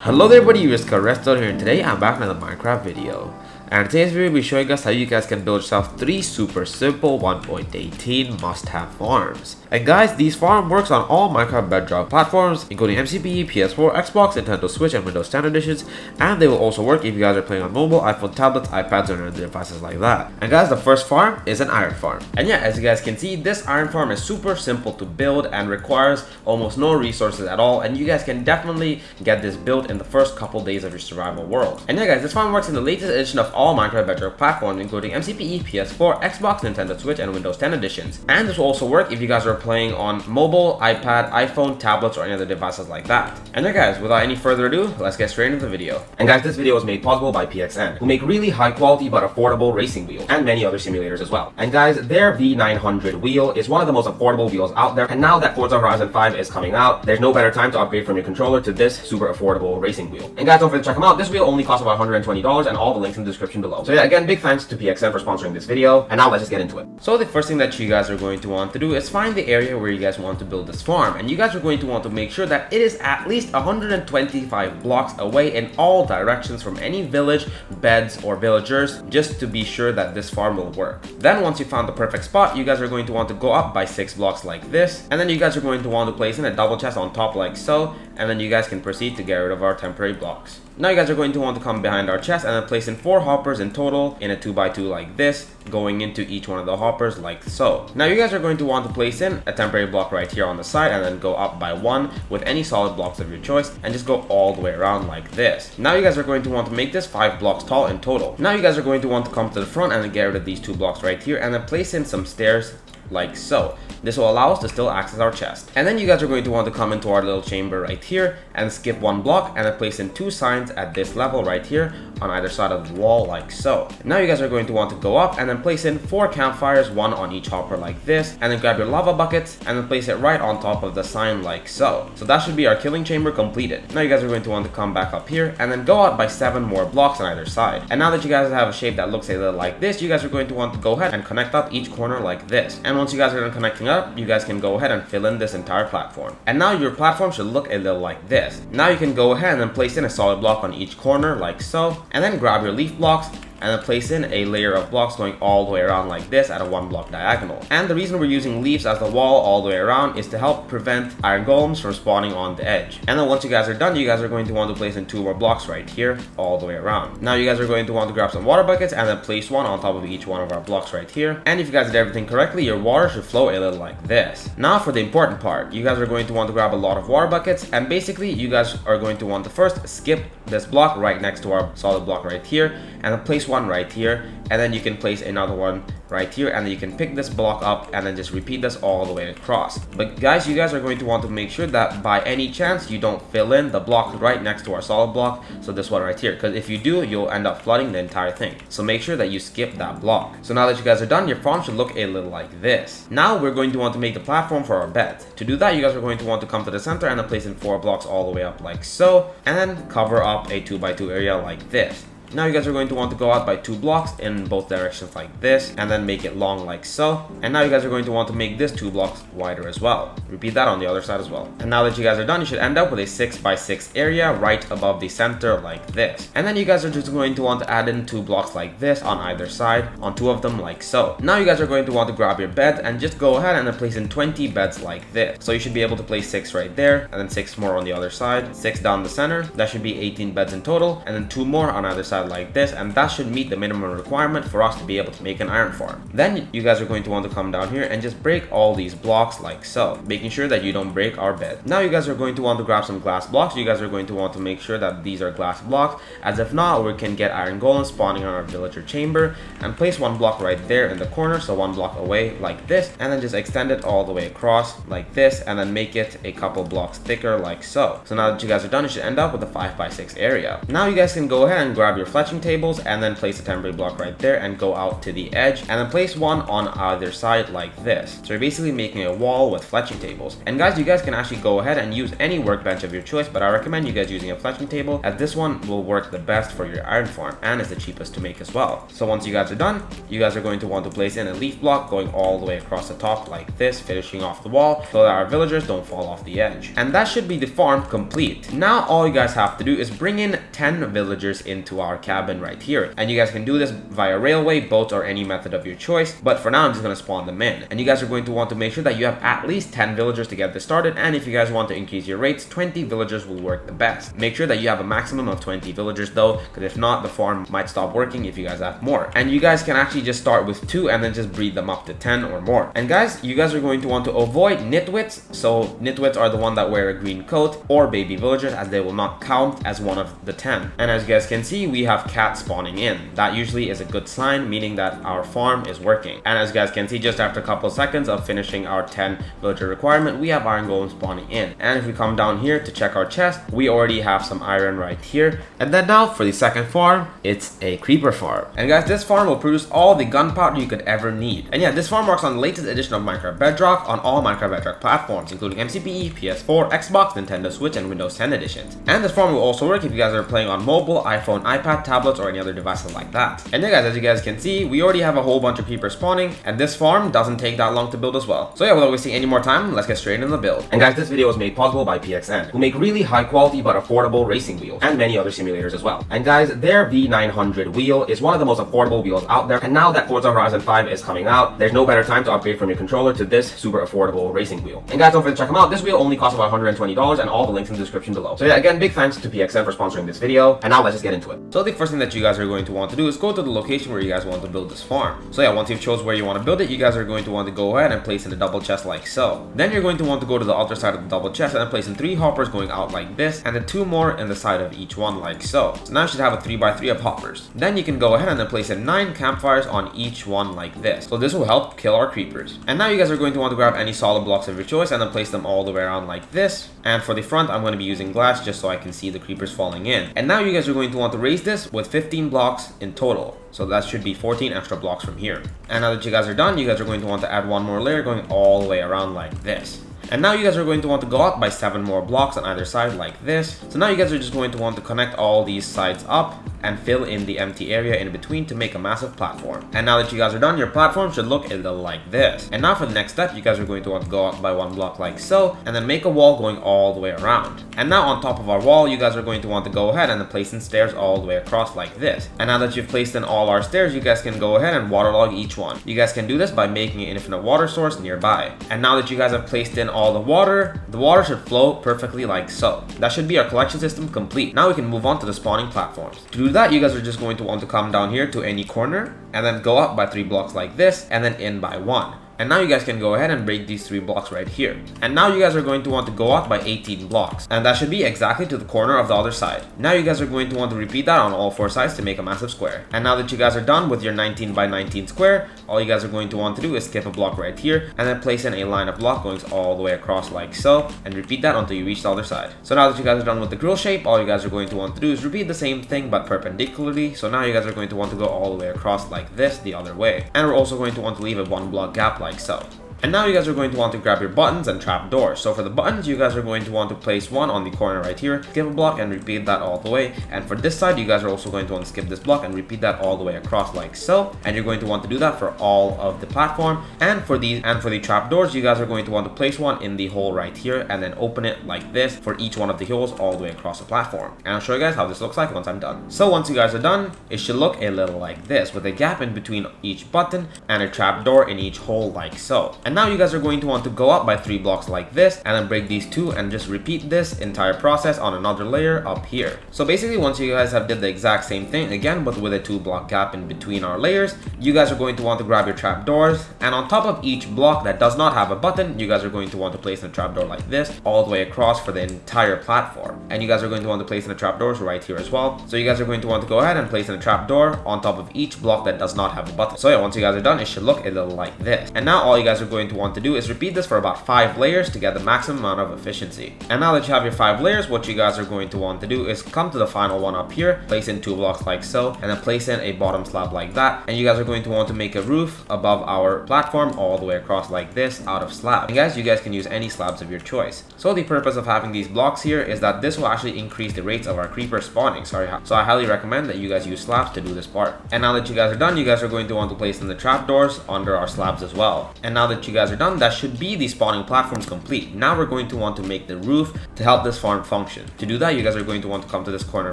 Hello there everybody, it's Resto here, and today I'm back with another Minecraft video. And in today's video we'll be showing us how you guys can build yourself 3 super simple 1.18 must-have farms. And guys, these farm works on all Minecraft Bedrock platforms, including mcpe, PS4, Xbox, Nintendo Switch, and Windows 10 editions. And they will also work if you guys are playing on mobile, iPhone, tablets, iPads, or other devices like that. And guys, the first farm is an iron farm. And yeah, as you guys can see, this iron farm is super simple to build and requires almost no resources at all. And you guys can definitely get this built in the first couple days of your survival world. And yeah guys, this farm works in the latest edition of all Minecraft Bedrock platforms, including mcpe, PS4, Xbox, Nintendo Switch, and Windows 10 editions. And this will also work if you guys are playing on mobile, iPad, iPhone, tablets, or any other devices like that. And yeah guys, without any further ado, let's get straight into the video. And guys, this video was made possible by PXN, who make really high quality but affordable racing wheels, and many other simulators as well. And guys, their V900 wheel is one of the most affordable wheels out there, and now that Forza Horizon 5 is coming out, there's no better time to upgrade from your controller to this super affordable racing wheel. And guys, don't forget to check them out. This wheel only costs about $120, and all the links in the description below. So yeah, again, big thanks to PXN for sponsoring this video, and now let's just get into it. So the first thing that you guys are going to want to do is find the area where you guys want to build this farm, and you guys are going to want to make sure that it is at least 125 blocks away in all directions from any village, beds, or villagers, just to be sure that this farm will work. Then once you found the perfect spot, you guys are going to want to go up by 6 blocks like this, and then you guys are going to want to place in a double chest on top like so, and then you guys can proceed to get rid of our temporary blocks. Now you guys are going to want to come behind our chest and then place in 4 hoppers in total in a 2x2 like this, going into each one of the hoppers like so. Now you guys are going to want to place in a temporary block right here on the side and then go up by 1 with any solid blocks of your choice and just go all the way around like this. Now you guys are going to want to make this 5 blocks tall in total. Now you guys are going to want to come to the front and then get rid of these 2 blocks right here and then place in some stairs like so. This will allow us to still access our chest. And then you guys are going to want to come into our little chamber right here and skip 1 block and then place in 2 signs at this level right here on either side of the wall like so. Now you guys are going to want to go up and then place in 4 campfires, 1 on each hopper like this, and then grab your lava buckets and then place it right on top of the sign like so. So that should be our killing chamber completed. Now you guys are going to want to come back up here and then go out by 7 more blocks on either side. And now that you guys have a shape that looks a little like this, you guys are going to want to go ahead and connect up each corner like this. And once you guys are done connecting up, you guys can go ahead and fill in this entire platform. And now your platform should look a little like this. Now you can go ahead and then place in a solid block on each corner like so, and then grab your leaf blocks and then place in a layer of blocks going all the way around like this at a 1 block diagonal. And the reason we're using leaves as the wall all the way around is to help prevent iron golems from spawning on the edge. And then once you guys are done, you guys are going to want to place in 2 more blocks right here all the way around. Now you guys are going to want to grab some water buckets and then place 1 on top of each one of our blocks right here. And if you guys did everything correctly, your water should flow a little like this. Now for the important part, you guys are going to want to grab a lot of water buckets, and basically you guys are going to want to first skip this block right next to our solid block right here and then place 1 right here, and then you can place another one right here, and then you can pick this block up and then just repeat this all the way across. But guys, you guys are going to want to make sure that by any chance you don't fill in the block right next to our solid block, so this one right here, because if you do, you'll end up flooding the entire thing. So make sure that you skip that block. So now that you guys are done, your farm should look a little like this. Now we're going to want to make the platform for our bed. To do that, you guys are going to want to come to the center and then place in 4 blocks all the way up like so, and then cover up a 2x2 area like this. Now you guys are going to want to go out by 2 blocks in both directions like this, and then make it long like so. And now you guys are going to want to make this 2 blocks wider as well. Repeat that on the other side as well. And now that you guys are done, you should end up with a 6x6 area right above the center like this. And then you guys are just going to want to add in 2 blocks like this on either side, on 2 of them like so. Now you guys are going to want to grab your bed and just go ahead and then place in 20 beds like this. So you should be able to place 6 right there, and then 6 more on the other side, 6 down the center. That should be 18 beds in total, and then 2 more on either side like this, and that should meet the minimum requirement for us to be able to make an iron farm. Then you guys are going to want to come down here and just break all these blocks like so, making sure that you don't break our bed. Now you guys are going to want to grab some glass blocks. You guys are going to want to make sure that these are glass blocks, as if not, we can get iron golems spawning on our villager chamber, and place 1 block right there in the corner, so 1 block away like this, and then just extend it all the way across like this, and then make it a couple blocks thicker like so. So now that you guys are done, you should end up with a 5x6 area. Now you guys can go ahead and grab your fletching tables and then place a temporary block right there and go out to the edge and then place one on either side like this. So you're basically making a wall with fletching tables. And guys, you guys can actually go ahead and use any workbench of your choice, but I recommend you guys using a fletching table, as this one will work the best for your iron farm and is the cheapest to make as well. So once you guys are done, you guys are going to want to place in a leaf block going all the way across the top like this, finishing off the wall so that our villagers don't fall off the edge. And that should be the farm complete. Now all you guys have to do is bring in 10 villagers into our cabin right here. And you guys can do this via railway, boat, or any method of your choice. But for now, I'm just going to spawn them in. And you guys are going to want to make sure that you have at least 10 villagers to get this started. And if you guys want to increase your rates, 20 villagers will work the best. Make sure that you have a maximum of 20 villagers though, because if not, the farm might stop working if you guys have more. And you guys can actually just start with 2 and then just breed them up to 10 or more. And guys, you guys are going to want to avoid nitwits. So nitwits are the one that wear a green coat, or baby villagers, as they will not count as one of the 10. And as you guys can see, we have cats spawning in. That usually is a good sign, meaning that our farm is working. And as you guys can see, just after a couple seconds of finishing our 10 villager requirement, we have iron golem spawning in. And if we come down here to check our chest, we already have some iron right here. And then now for the second farm, it's a creeper farm. And guys, this farm will produce all the gunpowder you could ever need. And yeah, this farm works on the latest edition of Minecraft Bedrock on all Minecraft Bedrock platforms, including mcpe, PS4, Xbox, Nintendo Switch, and Windows 10 editions. And this farm will also work if you guys are playing on mobile, iPhone, iPad, tablets, or any other devices like that. And yeah guys, as you guys can see, we already have a whole bunch of creepers spawning, and this farm doesn't take that long to build as well. So yeah, without wasting any more time, let's get straight into the build. And guys, this video was made possible by PXN, who make really high quality but affordable racing wheels, and many other simulators as well. And guys, their V900 wheel is one of the most affordable wheels out there, and now that Forza Horizon 5 is coming out, there's no better time to upgrade from your controller to this super affordable racing wheel. And guys, don't forget to check them out. This wheel only costs about $120, and all the links in the description below. So yeah, again, big thanks to PXN for sponsoring this video, and now let's just get into it. So the first thing that you guys are going to want to do is go to the location where you guys want to build this farm. So yeah, once you've chose where you want to build it, you guys are going to want to go ahead and place in a double chest like so. Then you're going to want to go to the other side of the double chest and then place in 3 hoppers going out like this, and then 2 more in the side of each one like so. So now you should have a 3x3 of hoppers. Then you can go ahead and then place in 9 campfires on each one like this. So this will help kill our creepers. And now you guys are going to want to grab any solid blocks of your choice and then place them all the way around like this. And for the front, I'm going to be using glass just so I can see the creepers falling in. And now you guys are going to want to raise this with 15 blocks in total. So that should be 14 extra blocks from here. And now that you guys are done, you guys are going to want to add one more layer going all the way around like this. And now you guys are going to want to go up by 7 more blocks on either side like this. So now you guys are just going to want to connect all these sides up and fill in the empty area in between to make a massive platform. And now that you guys are done, your platform should look a little like this. And now for the next step, you guys are going to want to go up by 1 block like so, and then make a wall going all the way around. And now on top of our wall, you guys are going to want to go ahead and then place in stairs all the way across like this. And now that you've placed in all our stairs, you guys can go ahead and waterlog each one. You guys can do this by making an infinite water source nearby. And now that you guys have placed in all the water should flow perfectly like so. That should be our collection system complete. Now we can move on to the spawning platforms. To do that, you guys are just going to want to come down here to any corner and then go up by 3 blocks like this and then in by 1. And now you guys can go ahead and break these 3 blocks right here. And now you guys are going to want to go up by 18 blocks. And that should be exactly to the corner of the other side. Now you guys are going to want to repeat that on all 4 sides to make a massive square. And now that you guys are done with your 19 by 19 square, all you guys are going to want to do is skip a block right here and then place in a line of block going all the way across like so, and repeat that until you reach the other side. So now that you guys are done with the grill shape, all you guys are going to want to do is repeat the same thing but perpendicularly. So now you guys are going to want to go all the way across like this the other way. And we're also going to want to leave a 1 block gap like so. And now you guys are going to want to grab your buttons and trap doors. So for the buttons, you guys are going to want to place 1 on the corner right here, skip a block and repeat that all the way. And for this side, you guys are also going to want to skip this block and repeat that all the way across like so. And you're going to want to do that for all of the platform. And for the trap doors, you guys are going to want to place 1 in the hole right here and then open it like this for each one of the holes all the way across the platform. And I'll show you guys how this looks like once I'm done. So once you guys are done, it should look a little like this with a gap in between each button and a trap door in each hole like so. And now you guys are going to want to go up by 3 blocks like this and then break these 2 and just repeat this entire process on another layer up here. So basically, once you guys have did the exact same thing again but with a 2 block gap in between our layers, you guys are going to want to grab your trap doors, and on top of each block that does not have a button, you guys are going to want to place a trap door like this all the way across for the entire platform. And you guys are going to want to place in the trap doors right here as well. So you guys are going to want to go ahead and place in a trap door on top of each block that does not have a button. So yeah, once you guys are done, it should look a little like this. And now all you guys are going going to want to do is repeat this for about 5 layers to get the maximum amount of efficiency. And now that you have your 5 layers, what you guys are going to want to do is come to the final one up here, place in 2 blocks like so, and then place in a bottom slab like that. And you guys are going to want to make a roof above our platform all the way across like this out of slab. And guys, you guys can use any slabs of your choice. So the purpose of having these blocks here is that this will actually increase the rates of our creeper spawning. So I highly recommend that you guys use slabs to do this part. And now that you guys are done, you guys are going to want to place in the trapdoors under our slabs as well. And now that you guys are done, that should be the spawning platforms complete. Now we're going to want to make the roof to help this farm function. To do that, you guys are going to want to come to this corner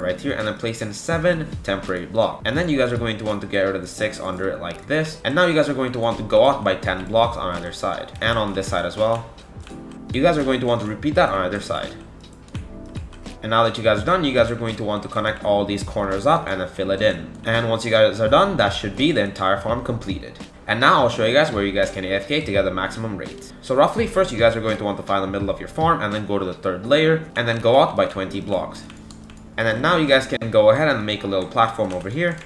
right here and then place in 7 temporary blocks. And then you guys are going to want to get rid of the 6 under it like this. And now you guys are going to want to go out by 10 blocks on either side. And on this side as well. You guys are going to want to repeat that on either side. And now that you guys are done, you guys are going to want to connect all these corners up and then fill it in. And once you guys are done, that should be the entire farm completed. And now I'll show you guys where you guys can AFK to get the maximum rates. So roughly, first you guys are going to want to find the middle of your farm and then go to the 3rd layer and then go out by 20 blocks. And then now you guys can go ahead and make a little platform over here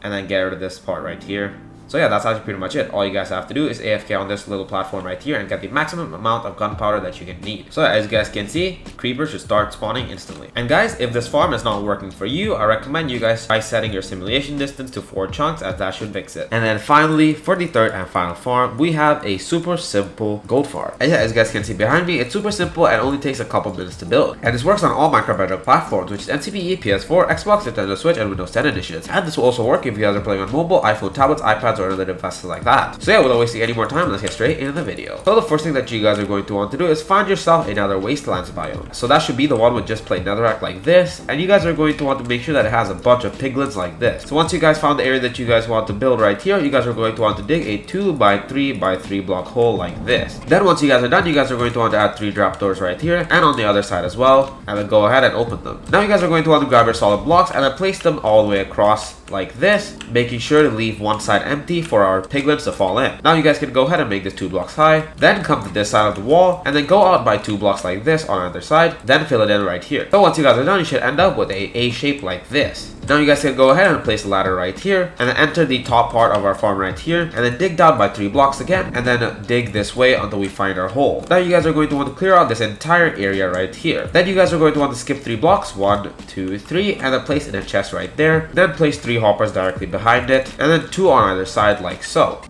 and then get rid of this part right here. So yeah, that's actually pretty much it. All you guys have to do is AFK on this little platform right here and get the maximum amount of gunpowder that you can need. So as you guys can see, creepers should start spawning instantly. And guys, if this farm is not working for you, I recommend you guys try setting your simulation distance to 4 chunks, as that should fix it. And then finally, for the 3rd and final farm, we have a super simple gold farm. And yeah, as you guys can see behind me, it's super simple and only takes a couple minutes to build. And this works on all Minecraft Bedrock platforms, which is mcpe, PS4, Xbox, Nintendo Switch, and Windows 10 editions. And this will also work if you guys are playing on mobile, iPhone, tablets, iPads, or other devices like that. So yeah, without wasting any more time, let's get straight into the video. So the first thing that you guys are going to want to do is find yourself another wastelands biome. So that should be the one with just plain netherrack like this, and you guys are going to want to make sure that it has a bunch of piglins like this. So once you guys found the area that you guys want to build right here, you guys are going to want to dig a 2 by 3 by 3 block hole like this. Then once you guys are done, you guys are going to want to add 3 trapdoors right here and on the other side as well, and then go ahead and open them. Now you guys are going to want to grab your solid blocks and then place them all the way across like this, making sure to leave one side empty for our piglins to fall in. Now you guys can go ahead and make this 2 blocks high, then come to this side of the wall and then go out by 2 blocks like this on either side, then fill it in right here. So once you guys are done, you should end up with a shape like this. Now you guys can go ahead and place a ladder right here and then enter the top part of our farm right here and then dig down by 3 blocks again and then dig this way until we find our hole. Now you guys are going to want to clear out this entire area right here. Then you guys are going to want to skip 3 blocks, 1, 2, 3, and then place in a chest right there. Then place 3 hoppers directly behind it and then 2 on either side like so.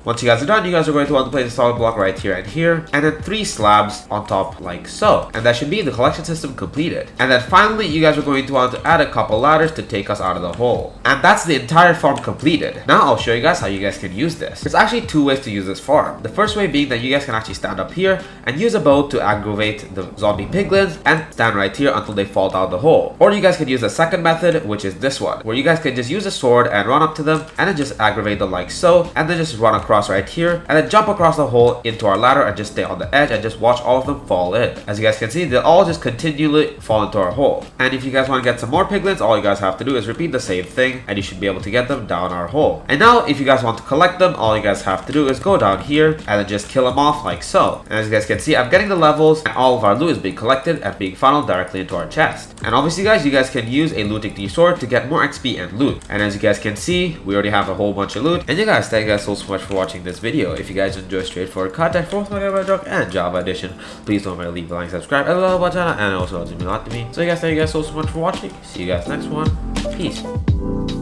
Once you guys are done, you guys are going to want to place a solid block right here and here, and then 3 slabs on top like so. And that should be the collection system completed. And then finally, you guys are going to want to add a couple ladders to take us out of the hole. And that's the entire farm completed. Now I'll show you guys how you guys can use this. There's actually 2 ways to use this farm. The first way being that you guys can actually stand up here and use a bow to aggravate the zombie piglins and stand right here until they fall down the hole. Or you guys can use the second method, which is this one, where you guys can just use a sword and run up to them and then just aggravate them like so, and then just run across right here and then jump across the hole into our ladder and just stay on the edge and just watch all of them fall in. As you guys can see, they'll all just continually fall into our hole. And if you guys want to get some more piglins, all you guys have to do is repeat the same thing and you should be able to get them down our hole. And now if you guys want to collect them, all you guys have to do is go down here and then just kill them off like so. And as you guys can see, I'm getting the levels and all of our loot is being collected and being funneled directly into our chest. And obviously guys, you guys can use a looting the sword to get more XP and loot. And as you guys can see, we already have a whole bunch of loot. And you guys, thank you guys so much for watching this video. If you guys enjoy straightforward content for Minecraft Bedrock and Java Edition, please don't forget to leave a like, subscribe, and the bell button, and also it means a lot to me. So you guys, thank you guys so much for watching. See you guys next one. Peace.